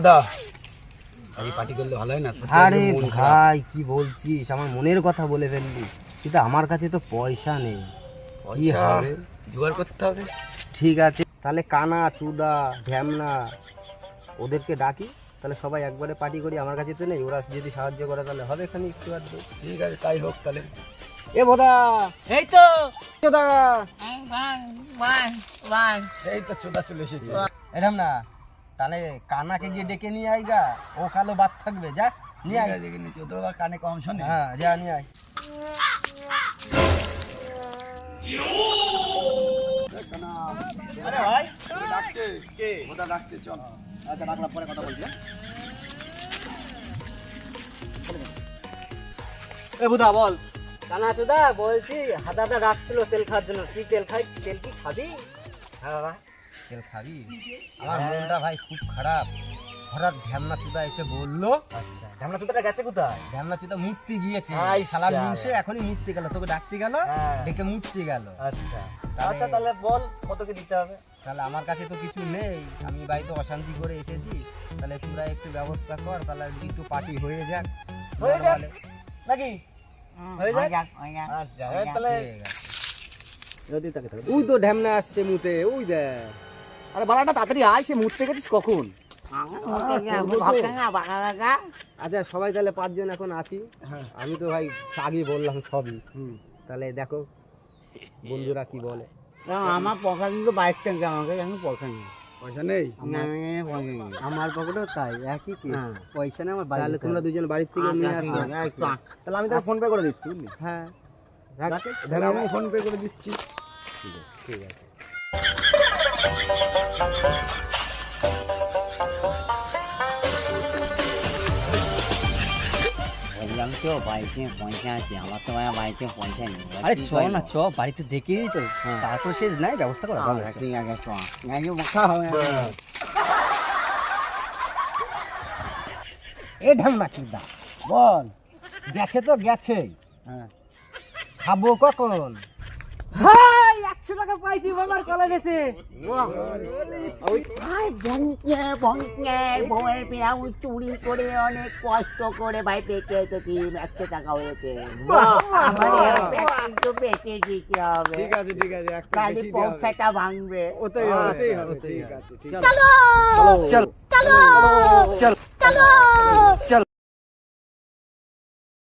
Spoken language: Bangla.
বদা আমি পার্টি করলে ভালো হয় না? আরে ভাই কি বলছিস, আমার মনের কথা বলে ফেললি। কিন্তু আমার কাছে তো পয়সা নেই, কি পয়সা হবে? জোগাড় করতে হবে। ঠিক আছে, তাহলে কানা চুদা ঢ্যামনা ওদেরকে ডাকি, তাহলে সবাই একবারে পার্টি করি। আমার কাছে তো নেই, ওরা যদি সাহায্য করে তাহলে হবে এখানে একটু আধটু। ঠিক আছে, তাই হোক তাহলে। এ বোদা, এই তো চোদা, এই তো চোদা চলে এসেছে। এরম না, তাহলে কানাকে গিয়ে ডেকে নিয়ে আয় গা, ও কালো বাদ থাকবে, যা নিয়ে আয়। দেখে নিচ্ছি, ও তো আবার কানে কম শোনে। হ্যাঁ যা নিয়ে আয়। আরে ভাই ডাকছে কে? ওটা ডাকছে, চল। আচ্ছা ডাকলাম, পরে কথা বলছি। এ বুদা বল। কানা চোদা বলছি, হাদাদা ডাকছিল তেল খাওয়ার জন্য। তুই তেল খাই, তেল কি খাবি? হ্যাঁ বাবা, তেল খাবি? আমার মনটা ভাই খুব খারাপ। হঠাৎ ঢ্যামনা চুদা এসে বললো। আচ্ছা ঢামনা চোদাটা গেছে কোথায়? ঢ্যামনা চুদা মূর্তি গিয়েছে, আই শালা শালা। মিনসে এখনই মূর্তি গেল, তোকে ডাকতে গেল, হ্যাঁ। ডেকে মূর্তি গেল। আচ্ছা তাহলে- আচ্ছা, তাহলে বল কত কি দিতে হবে? তাহলে আমার কাছে তো কিছু নেই, আমি বাড়িতে অশান্তি করে এসেছি, তাহলে তোরা একটু ব্যবস্থা কর, তাহলে একটু পার্টি হয়ে যাক। হয়ে যাক। বলে, নাকি হয়ে যাক? আচ্ছা তাহলে যদি তাকে থাকে। ওই তো ঢ্যামনা আসছে মুতে, ওই দেখ। আরে বাড়াটা তাড়াতাড়ি আয়, সে মুততে গেছিস কখন? আচ্ছা সবাই তাহলে 5 জন এখন আছি। হ্যাঁ। আমি তো ভাই আগে বললাম সবই। তাহলে দেখো বন্ধুরা কি বলে। আমার পয়সা কিন্তু 22 টাকা, আমাকে আমি পয়সা নেই। পয়সা নেই? আমার পকেটেও তাই একই কেস, পয়সা নেই আমার। তাহলে তোমরা দুজন বাড়ির থেকে নিয়ে আসো। তাহলে আমি তাহলে ফোন পে করে দিচ্ছি, বুঝলি? হ্যাঁ তাহলে আমি ফোন পে করে দিচ্ছি। ঠিক আছে। বললাম তো বাড়িতে পয়সা আছে, আমার তো বাড়িতে পয়সা নেই। আরে চ না, চ বাড়িতে দেখেই তো, তারপর সে নাই ব্যবস্থা করা যাবে। ঠিক আছে চ, নাকি বকা হবে। এ ঢামনা চুদা বল, গেছে তো গেছে, খাবো কখন? হাই 100 টাকা পাইছি, বাবার কলা গেছে। বউয়ের পেয়াও চুরি করে অনেক কষ্ট করে ভাই পেটে এসেছি, 100 টাকা হয়েছে। কিন্তু বেঁচে দিতে হবে, ঠিক আছে ঠিক আছে, একটা তাহলে বেশি দেওয়া হবে। পয়সাটা ভাঙবে। ওটাই হবে, ওটাই হবে, ঠিক আছে ঠিক আছে। চলো চলো চলো চলো।